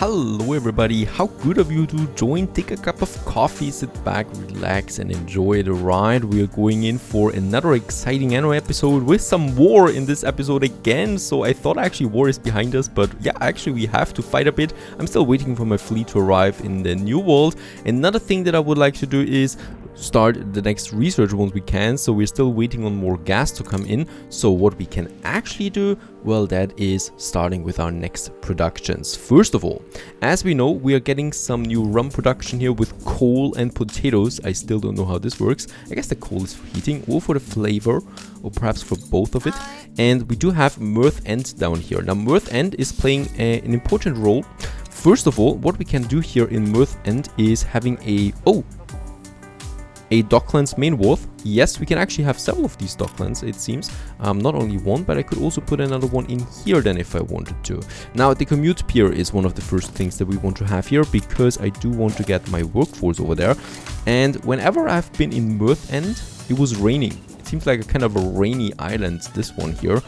Hello everybody, how good of you to join, take a cup of coffee, sit back, relax and enjoy the ride. We are going in for another exciting Anno episode with some war in this episode again. So I thought actually war is behind us, but yeah, actually we have to fight a bit. I'm still waiting for my fleet to arrive in the new world. Another thing that I would like to do is start the next research once we can, so we're still waiting on more gas to come in. So what we can actually do, well, that is starting with our next productions. First of all, as we know, we are getting some new rum production here with coal and potatoes. I still don't know how this works. I guess the coal is for heating or for the flavor, or perhaps for both of it. And we do have Mirth End down here. Now Mirth End is playing an important role. First of all, what we can do here in Mirth End is having a Docklands main wharf. Yes, we can actually have several of these Docklands, it seems. Not only one, but I could also put another one in here then if I wanted to. Now, the commute pier is one of the first things that we want to have here, because I do want to get my workforce over there. And whenever I've been in Mirth End, it was raining. It seems like a kind of a rainy island, this one here.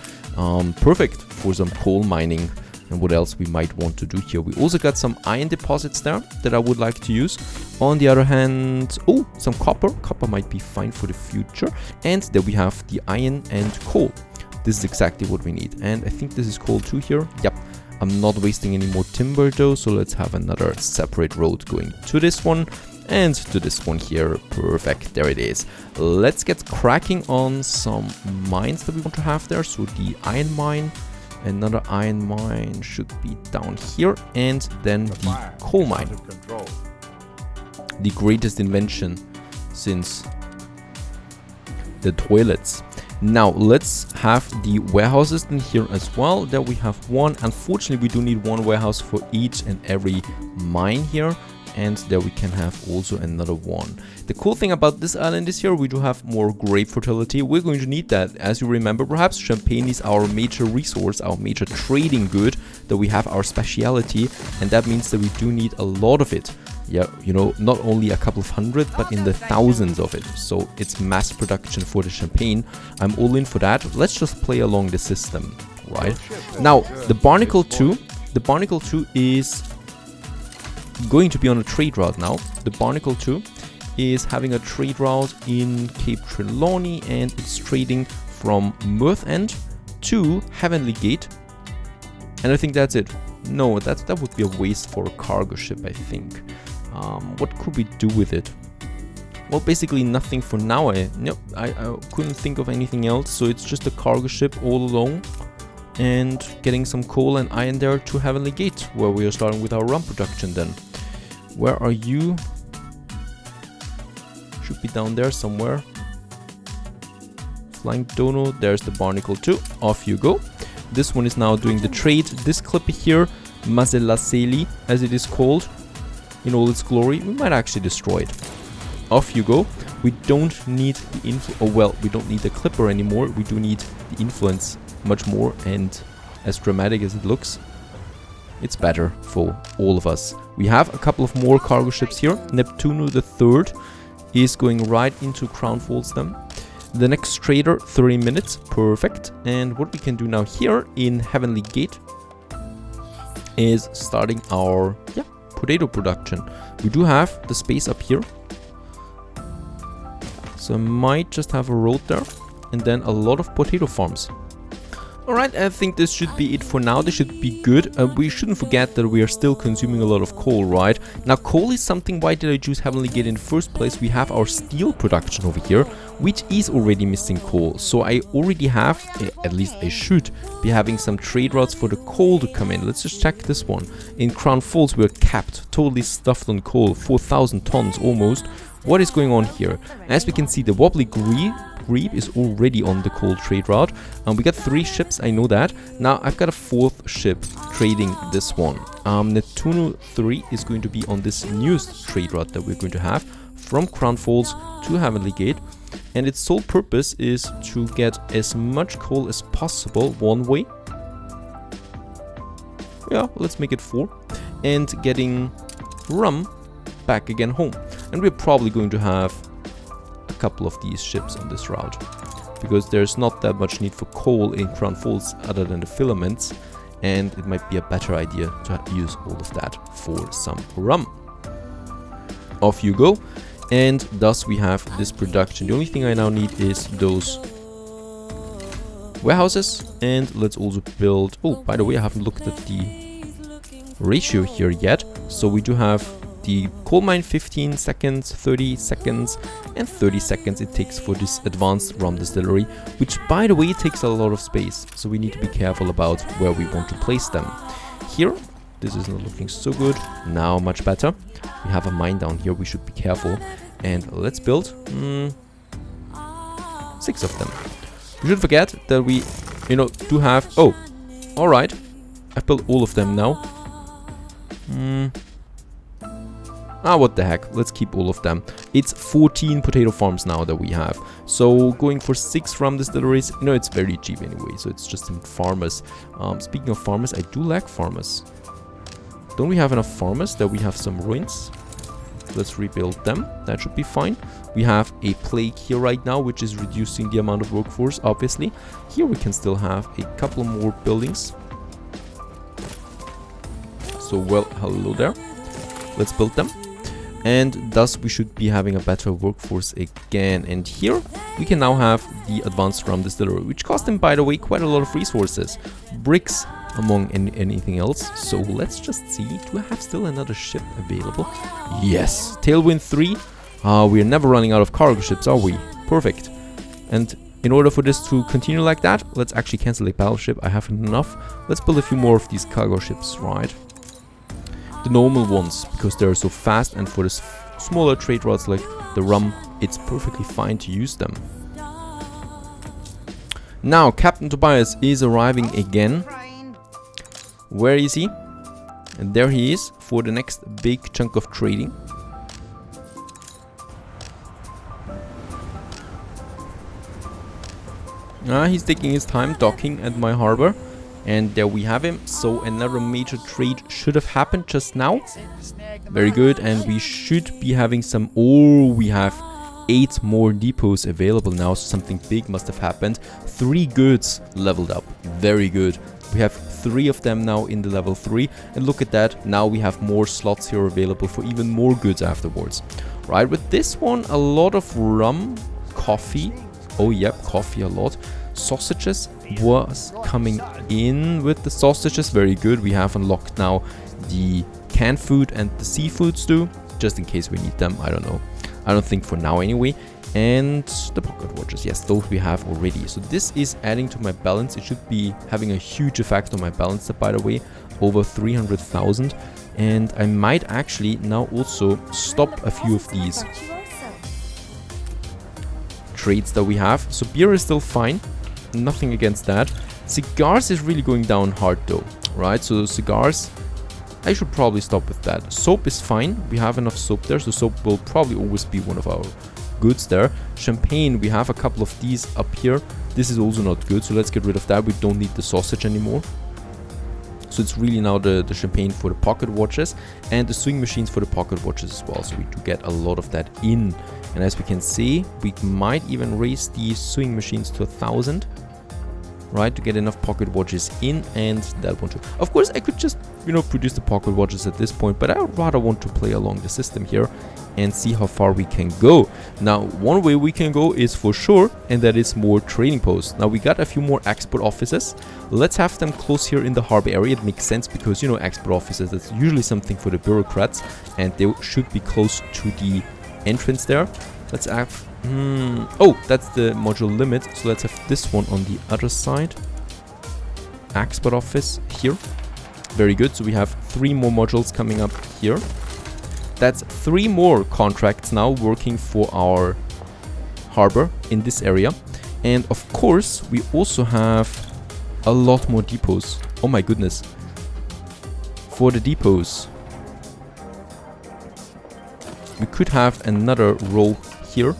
Perfect for some coal mining. And what else we might want to do here. We also got some iron deposits there that I would like to use. On the other hand, oh, some copper. Copper might be fine for the future. And there we have the iron and coal. This is exactly what we need. And I think this is coal too here. Yep. I'm not wasting any more timber though. So let's have another separate road going to this one and to this one here. Perfect. There it is. Let's get cracking on some mines that we want to have there. So the iron mine. Another iron mine should be down here, and then the coal mine. The greatest invention since the toilets. Now let's have the warehouses in here as well. There we have one. Unfortunately, we do need one warehouse for each and every mine here. And there we can have also another one. The cool thing about this island is here we do have more grape fertility. We're going to need that. As you remember, perhaps champagne is our major resource, our major trading good, that we have our speciality, and that means that we do need a lot of it. Yeah, you know, not only a couple of hundred, but in the thousands of it. So it's mass production for the champagne. I'm all in for that. Let's just play along the system, right? Now, the Barnacle 2 is going to be on a trade route now. The Barnacle 2 is having a trade route in Cape Trelawney, and it's trading from Mirth End to Heavenly Gate. And I think that's it. No, that would be a waste for a cargo ship, I think. What could we do with it? Well, basically nothing for now. I couldn't think of anything else, so it's just a cargo ship all along. And getting some coal and iron there to Heavenly Gate, where we are starting with our rum production then. Where are you? Should be down there somewhere. Flying Dono, there's the Barnacle 2. Off you go. This one is now doing the trade. This clip here, Mazelaseli, as it is called, in all its glory, we might actually destroy it. Off you go. We don't need the we don't need the clipper anymore. We do need the influence much more, and as dramatic as it looks, it's better for all of us. We have a couple of more cargo ships here. Neptuno the Third is going right into Crown Falls then. The next trader, 30 minutes, perfect. And what we can do now here in Heavenly Gate is starting our potato production. We do have the space up here, so I might just have a road there and then a lot of potato farms. Alright, I think this should be it for now. This should be good. We shouldn't forget that we are still consuming a lot of coal, right? Now, coal is something, why did I choose Heavenly Gate in the first place? We have our steel production over here, which is already missing coal. So I already have, at least I should, be having some trade routes for the coal to come in. Let's just check this one. In Crown Falls, we're capped, totally stuffed on coal, 4,000 tons almost. What is going on here? As we can see, the Wobbly Grebe is already on the coal trade route. We got 3 ships, I know that. Now I've got a 4th ship trading this one. Neptuno 3 is going to be on this newest trade route that we're going to have from Crown Falls to Heavenly Gate. And its sole purpose is to get as much coal as possible one way. Yeah, let's make it 4. And getting rum back again home. And we're probably going to have a couple of these ships on this route, because there's not that much need for coal in Crown Falls other than the filaments. and it might be a better idea to use all of that for some rum. Off you go, and thus we have this production. The only thing I now need is those warehouses, and let's also build... Oh, by the way, I haven't looked at the ratio here yet. So we do have the coal mine 15 seconds, 30 seconds, and 30 seconds it takes for this advanced rum distillery, which by the way takes a lot of space. So we need to be careful about where we want to place them. Here, this is not looking so good. Now much better. We have a mine down here, we should be careful. And let's build 6 of them. We should forget that we, do have... Oh, alright. I've built all of them now. What the heck. Let's keep all of them. It's 14 potato farms now that we have. So going for 6 rum distilleries, it's very cheap anyway. So it's just some farmers. Speaking of farmers, I do lack farmers. Don't we have enough farmers that we have some ruins? Let's rebuild them. That should be fine. We have a plague here right now, which is reducing the amount of workforce, obviously. Here we can still have a couple more buildings. So, well, hello there. Let's build them. And thus we should be having a better workforce again. And here we can now have the advanced rum distillery, which cost them, by the way, quite a lot of resources. Bricks among anything else. So let's just see. Do I have still another ship available? Yes. Tailwind 3. We're never running out of cargo ships, are we? Perfect. And in order for this to continue like that, let's actually cancel a battleship. I have enough. Let's build a few more of these cargo ships, right? The normal ones, because they're so fast, and for the smaller trade routes like the rum, it's perfectly fine to use them. Now, Captain Tobias is arriving again. Where is he? And there he is for the next big chunk of trading. He's taking his time docking at my harbor. And there we have him. So another major trade should have happened just now. Very good. And we should be having some... Oh, we have 8 more depots available now. So something big must have happened. 3 goods leveled up. Very good. We have 3 of them now in the level 3. And look at that. Now we have more slots here available for even more goods afterwards. Right, with this one, a lot of rum, coffee. Oh, yep, coffee a lot. Sausages was coming in with the sausages. Very good. We have unlocked now the canned food and the seafoods too, just in case we need them. I don't know. I don't think for now anyway. And the pocket watches, yes, those we have already. So this is adding to my balance. It should be having a huge effect on my balance, by the way, over 300,000. And I might actually now also stop a few of these trades that we have. So beer is still fine. Nothing against that. Cigars is really going down hard though, right? So cigars, I should probably stop with that. Soap is fine. We have enough soap there, so soap will probably always be one of our goods there. Champagne, we have a couple of these up here. This is also not good, so let's get rid of that. We don't need the sausage anymore. So it's really now the champagne for the pocket watches and the sewing machines for the pocket watches as well. So we do get a lot of that in. And as we can see, we might even raise the sewing machines to 1,000. Right, to get enough pocket watches in, and that one too. Of course, I could just, produce the pocket watches at this point, but I would rather want to play along the system here and see how far we can go. Now, one way we can go is for sure, and that is more trading posts. Now, we got a few more export offices. Let's have them close here in the harbor area. It makes sense because, export offices, that's usually something for the bureaucrats, and they should be close to the entrance there. Let's have... oh, that's the module limit. So let's have this one on the other side. Export office here. Very good. So we have 3 more modules coming up here. That's 3 more contracts now working for our harbor in this area. And of course, we also have a lot more depots. Oh my goodness. For the depots, we could have another row here.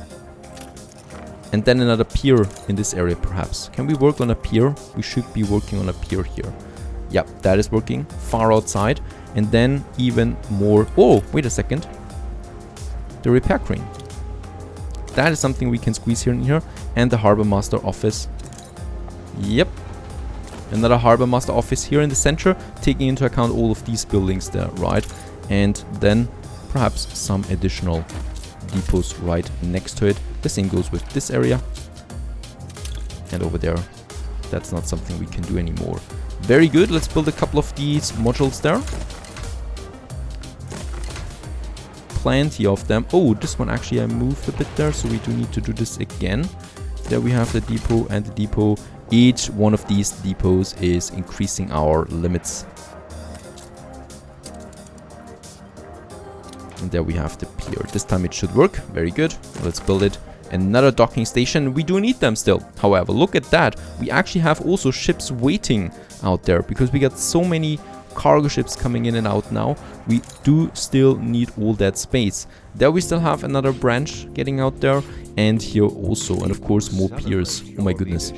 And then another pier in this area, perhaps. Can we work on a pier? We should be working on a pier here. Yep, that is working. Far outside. And then even more... Oh, wait a second. The repair crane. That is something we can squeeze here and here. And the harbor master office. Yep. Another harbor master office here in the center, taking into account all of these buildings there, right? And then perhaps some additional depots right next to it. The same goes with this area. And over there, that's not something we can do anymore. Very good. Let's build a couple of these modules there. Plenty of them. Oh, this one actually I moved a bit there, so we do need to do this again. There we have the depot and the depot. Each one of these depots is increasing our limits. And there we have the pier. This time it should work. Very good. Let's build it. Another docking station. We do need them still. However, look at that. We actually have also ships waiting out there because we got so many cargo ships coming in and out now. We do still need all that space. There we still have another branch getting out there, and here also, and of course more piers. Oh my goodness.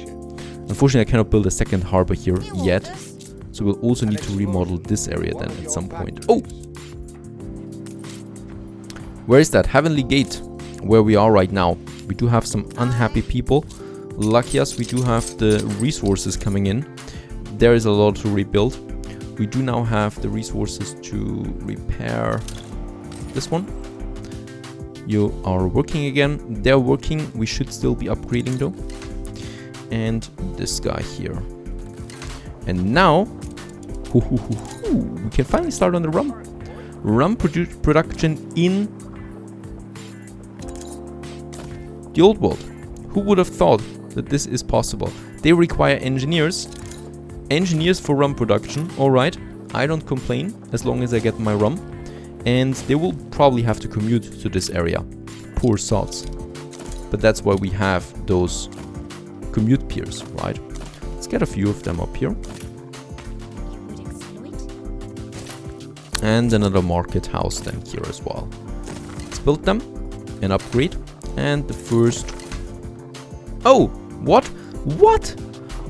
Unfortunately, I cannot build a second harbor here yet, so we'll also need to remodel this area then at some point. Oh! Where is that? Heavenly Gate, where we are right now. We do have some unhappy people. Lucky us, we do have the resources coming in. There is a lot to rebuild. We do now have the resources to repair this one. You are working again. They're working. We should still be upgrading though. And this guy here. And now we can finally start on the rum. Rum production in the old world. Who would have thought that this is possible? They require engineers. Engineers for rum production. Alright, I don't complain as long as I get my rum. And they will probably have to commute to this area. Poor sods. But that's why we have those commute piers, right? Let's get a few of them up here. And another market house then here as well. Let's build them and upgrade. And the first... Oh! What? What?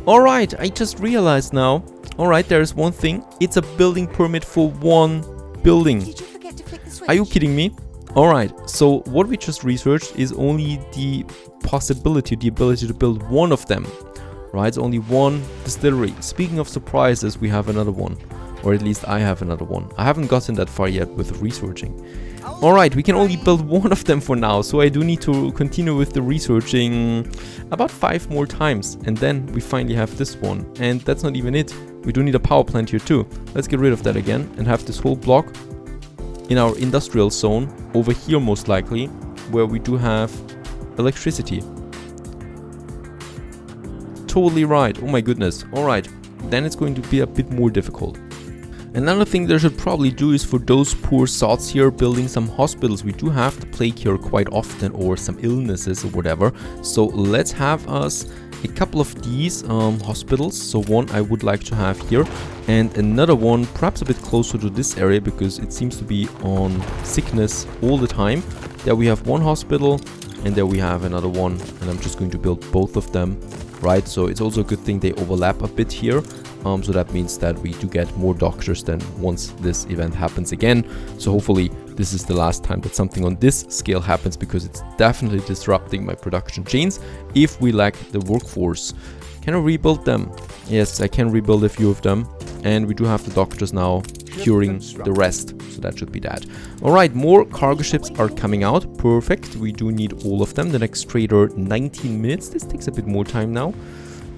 Alright, I just realized now. Alright, there is one thing. It's a building permit for one building. Did you forget to flick the switch? Are you kidding me? Alright, so what we just researched is only the possibility, the ability to build one of them. Right, it's only one distillery. Speaking of surprises, we have another one. Or at least I have another one. I haven't gotten that far yet with researching. Alright, we can only build one of them for now, so I do need to continue with the researching about 5 more times. And then we finally have this one. And that's not even it. We do need a power plant here too. Let's get rid of that again and have this whole block in our industrial zone over here most likely, where we do have electricity. Totally right. Oh my goodness. Alright, then it's going to be a bit more difficult. Another thing they should probably do is for those poor sods here building some hospitals. We do have the plague here quite often, or some illnesses or whatever. So let's have us a couple of these hospitals. So one I would like to have here, and another one perhaps a bit closer to this area because it seems to be on sickness all the time. There we have one hospital, and there we have another one, and I'm just going to build both of them. Right, so it's also a good thing they overlap a bit here. So that means that we do get more doctors than once this event happens again. So hopefully this is the last time that something on this scale happens, because it's definitely disrupting my production chains if we lack the workforce. Can I rebuild them? Yes, I can rebuild a few of them. And we do have the doctors now curing the rest. So that should be that. Alright, more cargo ships are coming out. Perfect. We do need all of them. The next trader, 19 minutes. This takes a bit more time now.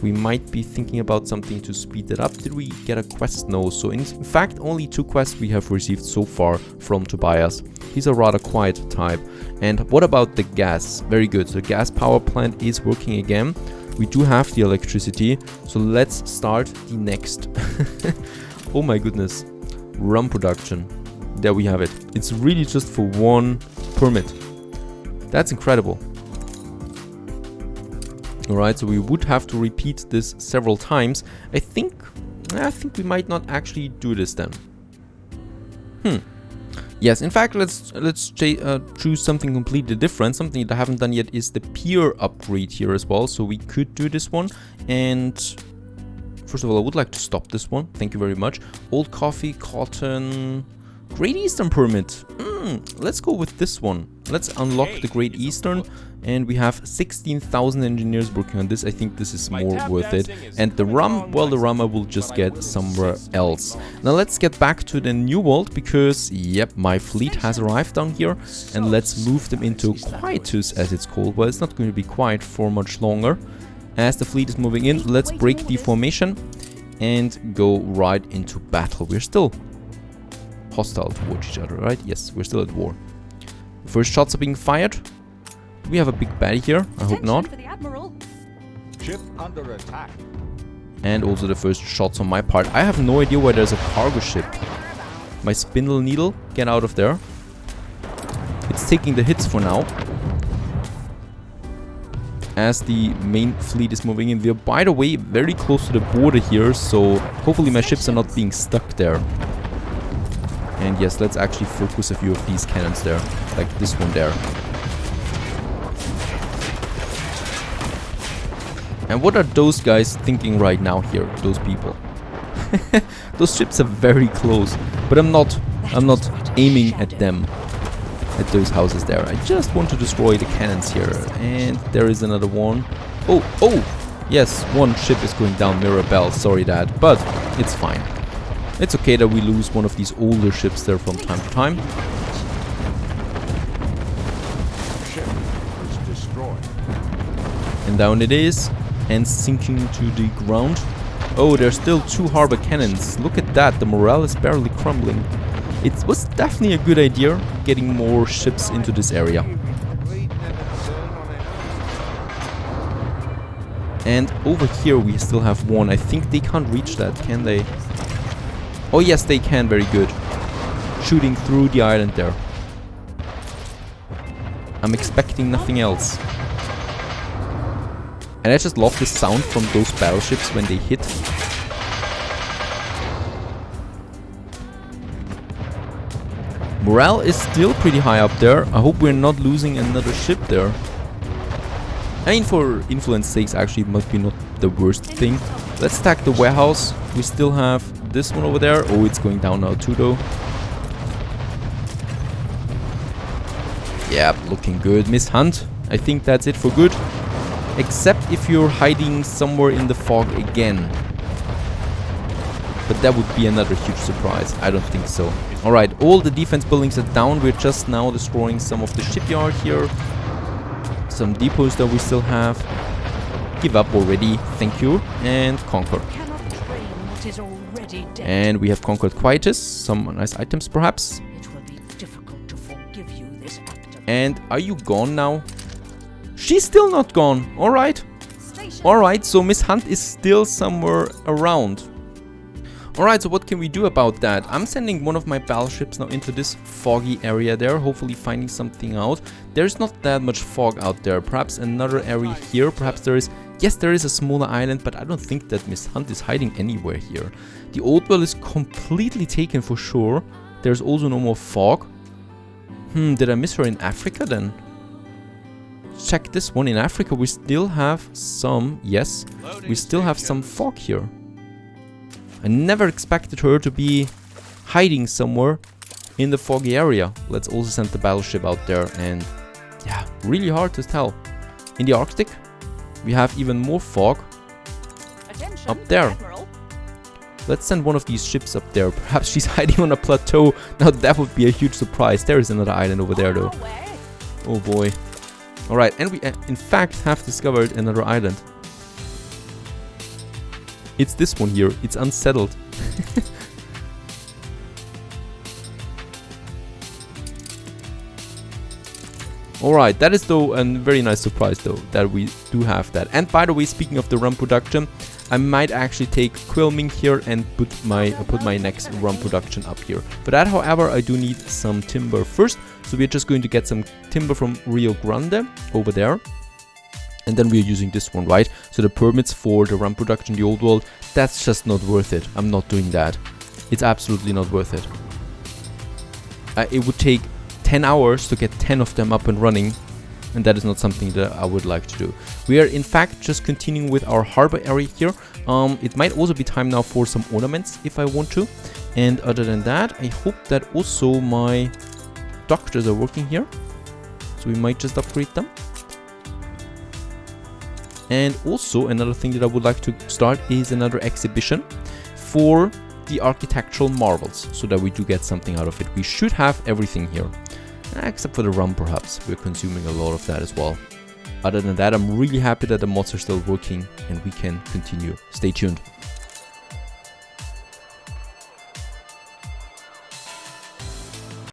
We might be thinking about something to speed it up. Did we get a quest? No. So in fact, only 2 quests we have received so far from Tobias. He's a rather quiet type. And what about the gas? Very good. So the gas power plant is working again. We do have the electricity. So let's start the next. Oh my goodness. Rum production. There we have it. It's really just for one permit. That's incredible. Alright, so we would have to repeat this several times. I think we might not actually do this then. Yes, in fact, let's choose something completely different. Something that I haven't done yet is the pier upgrade here as well. So we could do this one. And first of all, I would like to stop this one. Thank you very much. Old coffee, cotton. Great Eastern permit. Let's go with this one. Let's unlock the Great Eastern, and we have 16,000 engineers working on this. I think this is more worth it. And the rum, well, the rum I will just get somewhere else. Now let's get back to the New World, because, yep, my fleet has arrived down here. And let's move them into Quietus, as it's called. Well, it's not going to be quiet for much longer. As the fleet is moving in, let's break the formation and go right into battle. We're still hostile towards each other, right? Yes, we're still at war. The first shots are being fired. Do we have a big baddie here? I hope not. Ship under attack. And also the first shots on my part. I have no idea why there's a cargo ship. My spindle needle, get out of there. It's taking the hits for now. As the main fleet is moving in. We are, by the way, very close to the border here, so hopefully my ships are not being stuck there. And yes, let's actually focus a few of these cannons there, like this one there. And what are those guys thinking right now here, those people? Those ships are very close, but I'm not aiming at them, at those houses there. I just want to destroy the cannons here. And there is another one. Oh, yes, one ship is going down, Mirabelle, sorry Dad, but it's fine. It's okay that we lose one of these older ships there from time to time. Ship is destroyed. And down it is, and sinking to the ground. Oh, there's still 2 harbor cannons. Look at that, the morale is barely crumbling. It was definitely a good idea getting more ships into this area. And over here we still have one. I think they can't reach that, can they? Oh yes, they can, very good. Shooting through the island there. I'm expecting nothing else. And I just love the sound from those battleships when they hit. Morale is still pretty high up there. I hope we're not losing another ship there. I mean, for influence sakes, actually, it must be not the worst thing. Let's attack the warehouse. We still have this one over there. Oh, it's going down now too, though. Yeah, looking good. Miss Hunt, I think that's it for good. Except if you're hiding somewhere in the fog again. But that would be another huge surprise. I don't think so. Alright, all the defense buildings are down. We're just now destroying some of the shipyard here. Some depots that we still have. Give up already, thank you. And conquer. And we have conquered Quietus. Some nice items perhaps. It will be difficult to forgive you this act of... And are you gone now? She's still not gone. Alright. Alright, so Miss Hunt is still somewhere around. Alright, so what can we do about that? I'm sending one of my battleships now into this foggy area there, hopefully finding something out. There's not that much fog out there. Perhaps another area here. Perhaps there is... Yes, there is a smaller island, but I don't think that Miss Hunt is hiding anywhere here. The old world is completely taken for sure. There's also no more fog. Did I miss her in Africa then? Check this one. In Africa we still have some... Yes, we still have some fog here. I never expected her to be hiding somewhere in the foggy area. Let's also send the battleship out there, and yeah, really hard to tell. In the Arctic, we have even more fog. Attention, up there. Admiral. Let's send one of these ships up there. Perhaps she's hiding on a plateau. Now that would be a huge surprise. There is another island over there though. Oh boy. Alright, and we in fact have discovered another island. It's this one here. It's unsettled. Alright, that is though a very nice surprise though, that we do have that. And by the way, speaking of the rum production, I might actually take Quilming here and put my next rum production up here. For that, however, I do need some timber first. So we're just going to get some timber from Rio Grande over there. And then we're using this one, right? So the permits for the rum production in the old world, that's just not worth it. I'm not doing that. It's absolutely not worth it. It would take 10 hours to get 10 of them up and running. And that is not something that I would like to do. We are in fact just continuing with our harbor area here. It might also be time now for some ornaments if I want to. And other than that, I hope that also my doctors are working here. So we might just upgrade them. And also another thing that I would like to start is another exhibition for the architectural marvels, so that we do get something out of it. We should have everything here, except for the rum perhaps. We're consuming a lot of that as well. Other than that, I'm really happy that the mods are still working and we can continue. Stay tuned.